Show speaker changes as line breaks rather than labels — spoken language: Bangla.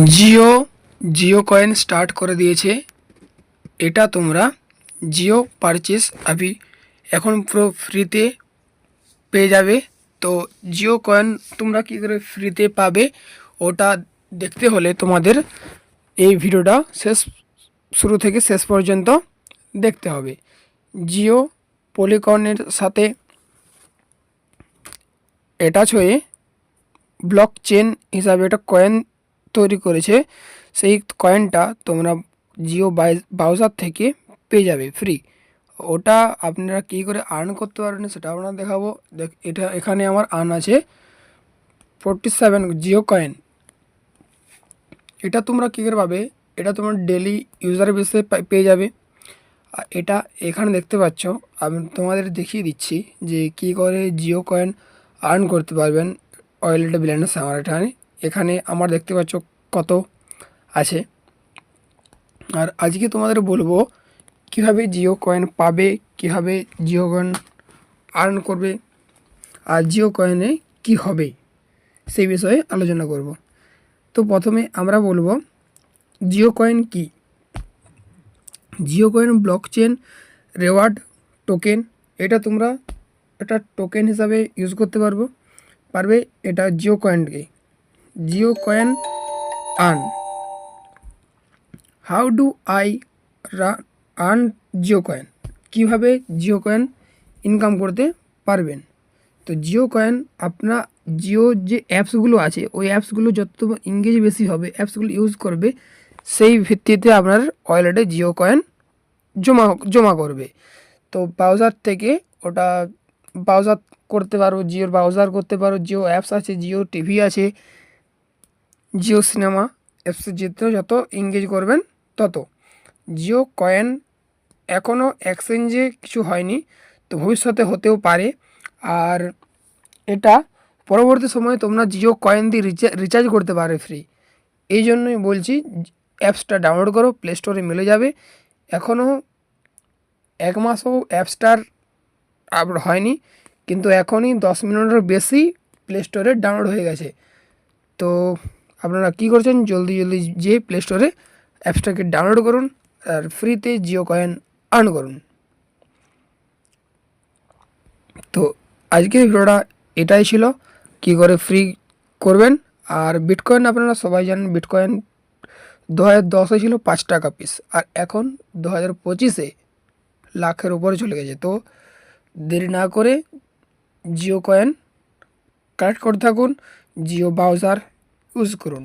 জিও জিও কয়েন স্টার্ট করে দিয়েছে। এটা তোমরা জিও পারচেস এখন পুরো ফ্রিতে পেয়ে যাবে। তো জিও কয়েন তোমরা কী করে ফ্রিতে পাবে ওটা দেখতে হলে তোমাদের এই ভিডিওটা শুরু থেকে শেষ পর্যন্ত দেখতে হবে। জিও পলিকনের সাথে অ্যাটাচ হয়ে ব্লক চেন হিসাবে একটা কয়েন তৈরি করেছে। সেই কয়েনটা তোমরা জিও ব্রাউজার থেকে পেয়ে যাবে ফ্রি। ওটা আপনারা কী করে আর্ন করতে পারবেন সেটা আপনারা দেখাবো। এটা এখানে আমার আর্ন আছে 47 জিও কয়েন। এটা তোমরা কী করে পাবে, এটা তোমরা ডেলি ইউজার বেসে পেয়ে যাবে। আর এটা এখানে দেখতে পাচ্ছ, আমি তোমাদের দেখিয়ে দিচ্ছি যে কী করে জিও কয়েন আর্ন করতে পারবেন। ওয়ালেটে ব্যালেন্স আমার এখানে আমার দেখতে পাচ্ছ কত আছে। আর আজকে তোমাদের বলবো কীভাবে জিও কয়েন পাবে, কীভাবে জিও কয়েন আর্ন করবে, আর জিও কয়েনে কি হবে সেই বিষয়ে আলোচনা করব। তো প্রথমে আমরা বলবো জিও কয়েন কি। Jio coin block chain reward token. এটা তোমরা এটা টোকেন হিসাবে ইউজ করতে পারবে। এটা জিও কয়েনকে Jio coin earn. How do I earn Jio coin, কীভাবে জিও কয়েন ইনকাম করতে পারবেন। তো জিও কয়েন আপনার জিও যে অ্যাপসগুলো আছে ওই অ্যাপসগুলো যত ইংরেজি বেশি হবে অ্যাপসগুলো ইউজ করবে, সেই ভিত্তিতে আপনার ওয়ালেটে জিও কয়েন জমা করবে। তো ব্রাউজার থেকে ওটা ব্রাউজার করতে পারো, জিওর ব্রাউজার করতে পারো, জিও অ্যাপস আছে, জিও টিভি আছে, জিও সিনেমা অ্যাপসে যত এঙ্গেজ করবেন তত। জিও কয়েন এখনও এক্সচেঞ্জে কিছু হয়নি, তো ভবিষ্যতে হতেও পারে। আর এটা পরবর্তী সময়ে তোমরা জিও কয়েন দিয়ে রিচার্জ করতে পারবে ফ্রি। এই জন্যই বলছি অ্যাপসটা ডাউনলোড করো, প্লে স্টোরে মিলে যাবে। এখনও 1 মাসও অ্যাপসটার আপলোড হয়নি, কিন্তু এখনই 10 মিনিটের বেশি প্লে স্টোরে ডাউনলোড হয়ে গেছে। তো আপনারা কী করছেন, জলদি যেয়ে প্লে স্টোরে অ্যাপসটাকে ডাউনলোড করুন আর ফ্রিতে জিও কয়েন আর্ন করুন। তো আজকের ভিডিওটা এটাই ছিল, কী করে ফ্রি করবেন। আর বিটকয়েন আপনারা সবাই জানেন, বিটকয়েন 2010-এ ছিল 5 টাকা পিস, আর এখন 2025-এ লাখের উপরে চলে গেছে। তো দেরি না করে জিও কয়েন কালেক্ট করতে থাকুন, জিও ব্রাউজার ইউজ করুন।